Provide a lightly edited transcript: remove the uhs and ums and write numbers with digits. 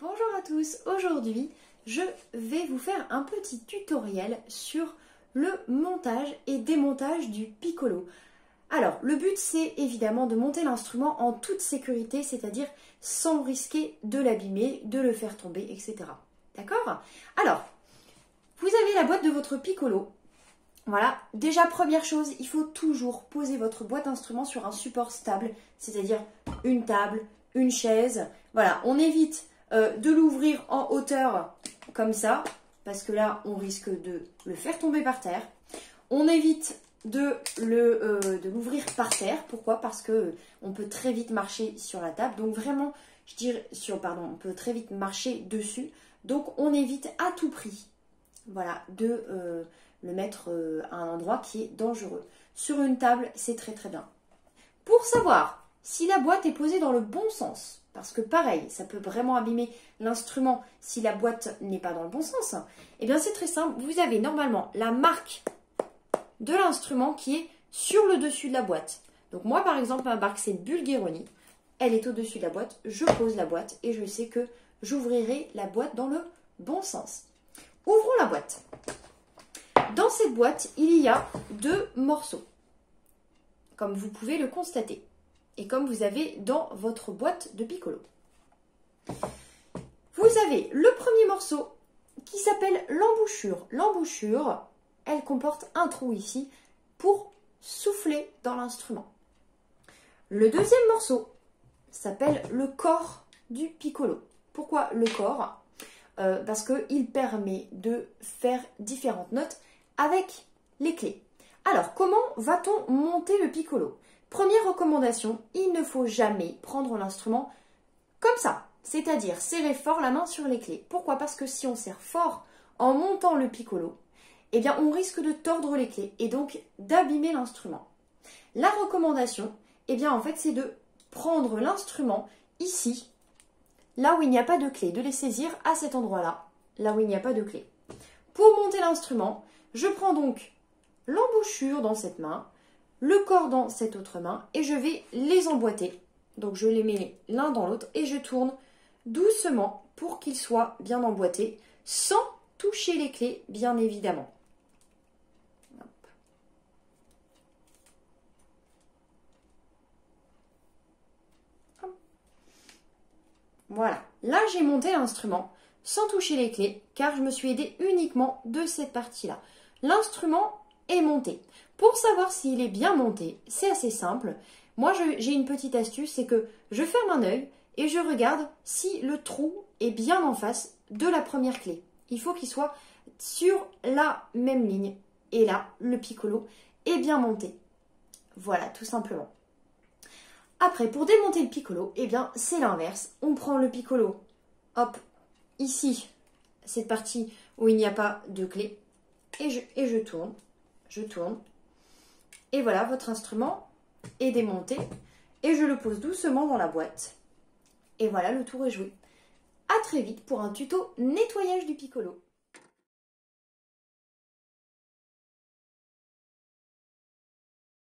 Bonjour à tous, aujourd'hui je vais vous faire un petit tutoriel sur le montage et démontage du piccolo. Alors le but c'est évidemment de monter l'instrument en toute sécurité, c'est-à-dire sans risquer de l'abîmer, de le faire tomber, etc. D'accord? Alors, vous avez la boîte de votre piccolo. Voilà, déjà première chose, il faut toujours poser votre boîte d'instruments sur un support stable, c'est-à-dire une table, une chaise. Voilà, on évite de l'ouvrir en hauteur comme ça, parce que là, on risque de le faire tomber par terre. On évite de l'ouvrir par terre. Pourquoi? Parce que on peut très vite marcher sur la table. Donc vraiment, je dirais on peut très vite marcher dessus. Donc on évite à tout prix, voilà, de le mettre à un endroit qui est dangereux. Sur une table, c'est très très bien. Pour savoir si la boîte est posée dans le bon sens, parce que pareil, ça peut vraiment abîmer l'instrument si la boîte n'est pas dans le bon sens, eh bien c'est très simple, vous avez normalement la marque de l'instrument qui est sur le dessus de la boîte. Donc moi par exemple, ma marque c'est Bulgheroni, elle est au-dessus de la boîte, je pose la boîte et je sais que j'ouvrirai la boîte dans le bon sens. Ouvrons la boîte. Dans cette boîte, il y a deux morceaux, comme vous pouvez le constater, et comme vous avez dans votre boîte de piccolo. Vous avez le premier morceau qui s'appelle l'embouchure. L'embouchure, elle comporte un trou ici pour souffler dans l'instrument. Le deuxième morceau s'appelle le corps du piccolo. Pourquoi le corps? Parce qu'il permet de faire différentes notes avec les clés. Alors, comment va-t-on monter le piccolo? Première recommandation, il ne faut jamais prendre l'instrument comme ça, c'est-à-dire serrer fort la main sur les clés. Pourquoi? Parce que si on serre fort en montant le piccolo, eh bien on risque de tordre les clés et donc d'abîmer l'instrument. La recommandation, eh bien en fait, c'est de prendre l'instrument ici, là où il n'y a pas de clé, de les saisir à cet endroit-là, là où il n'y a pas de clé. Pour monter l'instrument, je prends donc l'embouchure dans cette main, le corps dans cette autre main et je vais les emboîter. Donc je les mets l'un dans l'autre et je tourne doucement pour qu'ils soient bien emboîtés sans toucher les clés, bien évidemment. Hop. Hop. Voilà, là j'ai monté l'instrument sans toucher les clés car je me suis aidée uniquement de cette partie-là. L'instrument est monté. Pour savoir s'il est bien monté, c'est assez simple. Moi, j'ai une petite astuce, c'est que je ferme un œil et je regarde si le trou est bien en face de la première clé. Il faut qu'il soit sur la même ligne. Et là, le piccolo est bien monté. Voilà, tout simplement. Après, pour démonter le piccolo, eh bien, c'est l'inverse. On prend le piccolo, hop, ici, cette partie où il n'y a pas de clé, et je tourne. Je tourne. Et voilà, votre instrument est démonté. Et je le pose doucement dans la boîte. Et voilà, le tour est joué. À très vite pour un tuto nettoyage du piccolo.